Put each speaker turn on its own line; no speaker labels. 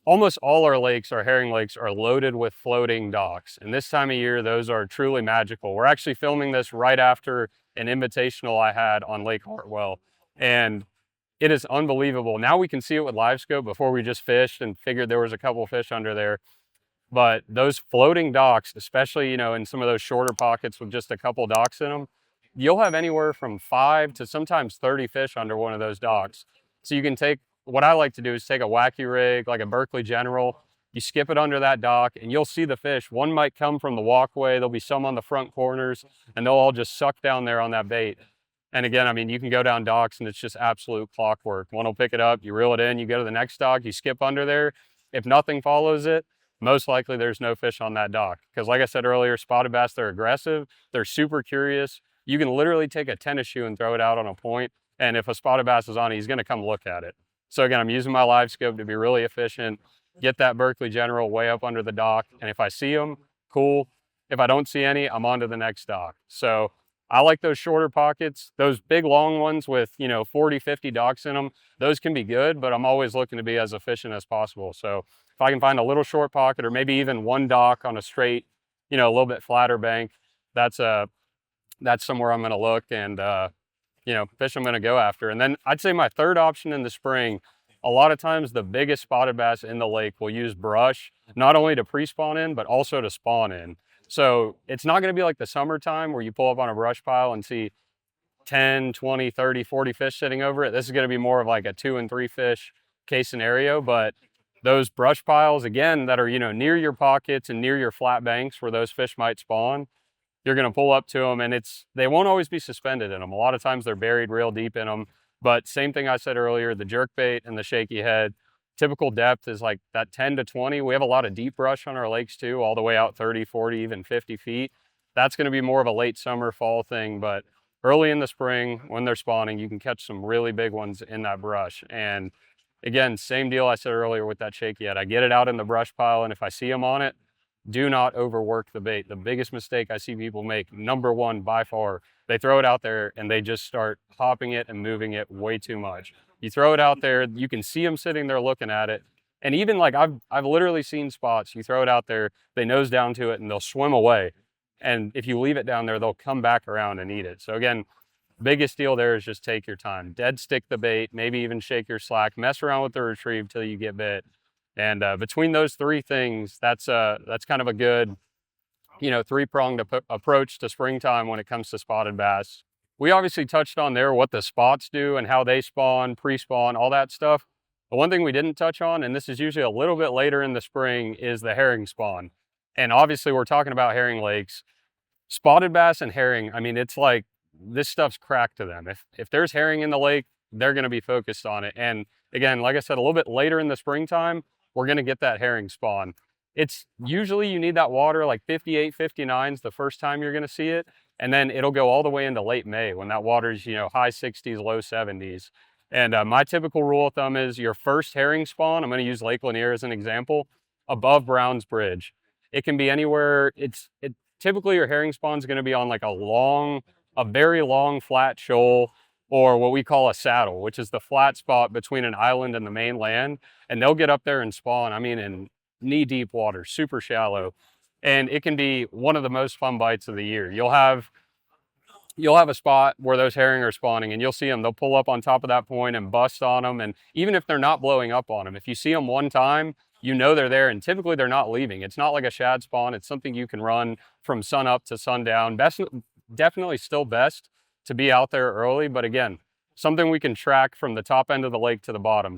almost all our lakes, our herring lakes, are loaded with floating docks. And this time of year, those are truly magical. We're actually filming this right after an invitational I had on Lake Hartwell. And it is unbelievable. Now we can see it with LiveScope. Before we just fished and figured there was a couple of fish under there. But those floating docks, especially, you know, in some of those shorter pockets with just a couple docks in them, you'll have anywhere from 5 to sometimes 30 fish under one of those docks. So you can take, what I like to do is take a wacky rig, like a Berkeley General, you skip it under that dock and you'll see the fish. One might come from the walkway, there'll be some on the front corners, and they'll all just suck down there on that bait. And again, I mean, you can go down docks and it's just absolute clockwork. One will pick it up, you reel it in, you go to the next dock, you skip under there. If nothing follows it, most likely there's no fish on that dock. Because like I said earlier, spotted bass, they're aggressive, they're super curious. You can literally take a tennis shoe and throw it out on a point, and if a spotted bass is on it, he's gonna come look at it. So again, I'm using my LiveScope to be really efficient, get that Berkeley General way up under the dock, and if I see them, cool. If I don't see any, I'm on to the next dock. So I like those shorter pockets. Those big long ones with, you know, 40, 50 docks in them, those can be good, but I'm always looking to be as efficient as possible. So if I can find a little short pocket or maybe even one dock on a straight, you know, a little bit flatter bank, that's somewhere I'm gonna look and, you know, fish I'm gonna go after. And then I'd say my third option in the spring, a lot of times the biggest spotted bass in the lake will use brush, not only to pre-spawn in, but also to spawn in. So it's not gonna be like the summertime where you pull up on a brush pile and see 10, 20, 30, 40 fish sitting over it. This is gonna be more of like a 2 and 3 fish case scenario, but those brush piles, again, that are, you know, near your pockets and near your flat banks where those fish might spawn, you're gonna pull up to them and they won't always be suspended in them. A lot of times they're buried real deep in them, but same thing I said earlier, the jerkbait and the shaky head, typical depth is like that 10 to 20. We have a lot of deep brush on our lakes too, all the way out 30, 40, even 50 feet. That's gonna be more of a late summer, fall thing, but early in the spring when they're spawning, you can catch some really big ones in that brush. And again, same deal I said earlier with that shaky head. I get it out in the brush pile, and if I see them on it, do not overwork the bait. The biggest mistake I see people make, number one by far, they throw it out there and they just start hopping it and moving it way too much. You throw it out there, you can see them sitting there looking at it. And even like I've literally seen spots, you throw it out there, they nose down to it and they'll swim away. And if you leave it down there, they'll come back around and eat it. So again, biggest deal there is just take your time. Dead stick the bait, maybe even shake your slack, mess around with the retrieve till you get bit. And between those three things, that's kind of a good, you know, three-pronged approach to springtime when it comes to spotted bass. We obviously touched on there what the spots do and how they spawn, pre-spawn, all that stuff. But one thing we didn't touch on, and this is usually a little bit later in the spring, is the herring spawn. And obviously we're talking about herring lakes. Spotted bass and herring, I mean, it's like this stuff's cracked to them. If there's herring in the lake, they're going to be focused on it. And again, like I said, a little bit later in the springtime, we're going to get that herring spawn. It's usually you need that water like 58, 59s the first time you're going to see it. And then it'll go all the way into late May when that water's, you know, high 60s, low 70s. And my typical rule of thumb is your first herring spawn, I'm going to use Lake Lanier as an example, above Brown's Bridge. It can be anywhere. Typically your herring spawn is going to be on like a very long flat shoal, or what we call a saddle, which is the flat spot between an island and the mainland. And they'll get up there and spawn, I mean, in knee-deep water, super shallow. And it can be one of the most fun bites of the year. You'll have a spot where those herring are spawning and you'll see them, they'll pull up on top of that point and bust on them. And even if they're not blowing up on them, if you see them one time, you know they're there, and typically they're not leaving. It's not like a shad spawn. It's something you can run from sun up to sundown. Definitely still best to be out there early, but again, something we can track from the top end of the lake to the bottom.